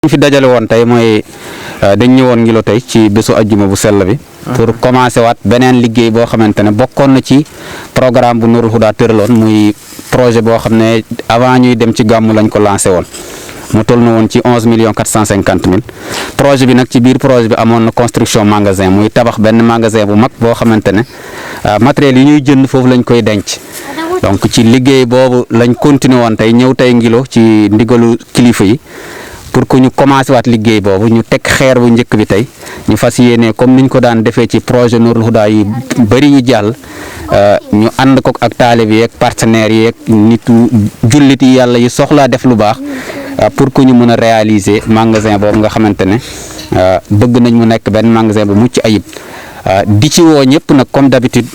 ñu fi dajale woon tey mooy dañ ñëwoon Ngilo tey ci bésu ajjuma bu sell bi pour commencer waat beneen liggéey boo xamante ne bokkoon na ci programme bu Nourul Houda tëraloon muy projet boo xam ne avant ñuy dem ci gàmmu lañ ko lancé woon mu toll na woon ci 11 450 000 projet bi nag ci biir projet bi amoon na construction magasin muy tabax benn magasin bu mag boo xamante ne matériel yi ñuy jënd foofu lañ koy denc donc ci liggéey boobu lañ continuer woon tey ñëw tey Ngilo ci ndigalu kilifa yi pour que ñu commencé waat liggéey boobu ñu teg xeer bu njëkk bi tey ñu fas yéene comme niñ ko daan defee ci projet Nourul Houda yi bëri yi jàll ñu ànd ko ak taalibe yi ak partenaires yi ak nitu jullit yi yàlla yi soxlaa def lu baax pour que ñu mën a réaliser magasin boobu nga xamante ne bëgg nañ mu nekk benn magasin bu mucc ayib di ci woo ñëpp nag comme d'habitude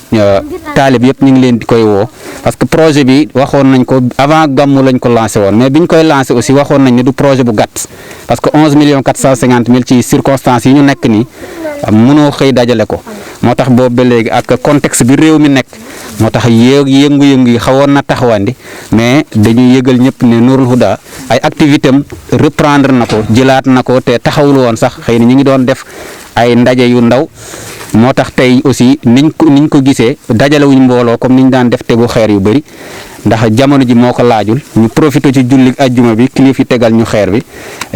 taalib yëpp ñu ngi leen di koy woo parce que projet bi waxoon nañ ko avant gàmmu lañ ko lancé woon mais biñ koy lancé aussi waxoon nañ ne du projet bu gàtt parce que 11 450 000 ci circonstances yi ñu nekk nii mënoo xëy dajale ko moo tax boobu ba léegi ak contexte bi réew mi nekk moo tax yëngu-yëngu yi xawoon na taxawandi mais dañuy yëgal ñëpp ne Nourul Houda ay activité am reprendre na ko jëlaat na ko te taxawul woon sax xëy na ñu ngi doon def ay ndaje yu ndaw moo tax tey aussi niñ ko gisee dajalewuñ mbooloo comme niñ daan def tegu xeer yu bëri ndax jamono ji moo ko laajul ñu profité ci julli ajjuma bi kilifa yi tegal ñu xeer bi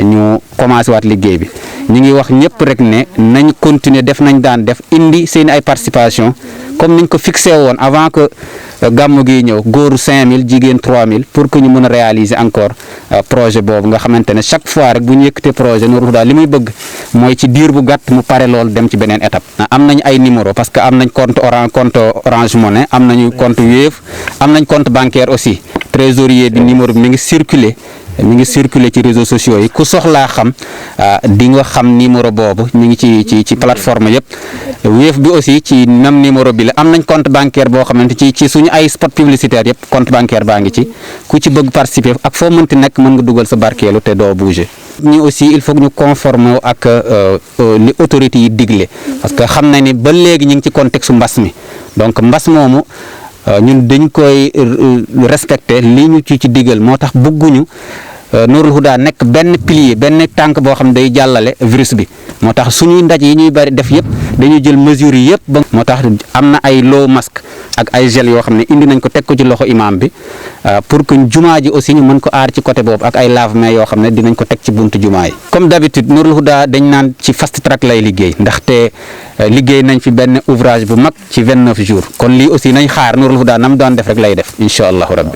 ñu commencé waat liggéey bi ñu ngi wax ñëpp rek ne nañ continuer def nañ daan def indi seen ay participation comme niñ ko fixé woon avant que gàmmu gi ñëw góoru 5000 jigéen 3000 pour que ñu mën a réaliser encore projet boobu nga xamante ne chaque fois rek bu ñu yëkkatee projet Nourul Houda li muy bëgg mooy ci diir bu gàtt mu pare lool dem ci beneen étape. am nañ ay numéro parce que am nañ compte Orange Money am nañu compte Wave am nañ compte bancaire aussi trésorier bi numéro bi mi ngi circuler ci réseaux sociaux yi ku soxlaa xam di nga xam numéro boobu ñu ngi ci plateforme yëpp Wave bi aussi ci même numéro bi la am nañ compte bancaire boo xamante ci suñu ay spot publicitaire yëpp compte bancaire baa ngi ci ku ci bëgg participer ak foo mënti nekk mën nga dugal sa barkeelu te doo bouger. ñi aussi il faut que ñu conformer ak li autorités yi digle parce que xam na ni ba léegi ñu ngi ci contexte mbas mi donc mbas moomu ñun dañ koy respecté li ñu ci digal moo tax bëgguñu Nourul Houda nekk benn pilier benn tànk boo xam day jàllale virus bi moo tax suñuy ndaje yi ñuy bari def yëpp dañuy jël mesures yi yëpp ba moo tax am na ay lot masque ak ay gel yoo xam ne indi nañ ko teg ko ci loxo imam bi pour que jumaa ji aussi ñu mën ko aar ci côté boobu ak ay lave-mains yoo xam ne dinañ ko teg ci buntu jumaa yi. comme d'habitude Nourul Houda dañ naan ci fast track lay liggéey ndaxte liggéey nañ fi benn ouvrage bu mag ci 29 jours kon lii aussi nañ xaar Nourul Houda nam doon def rek lay def incha allahu rabbi.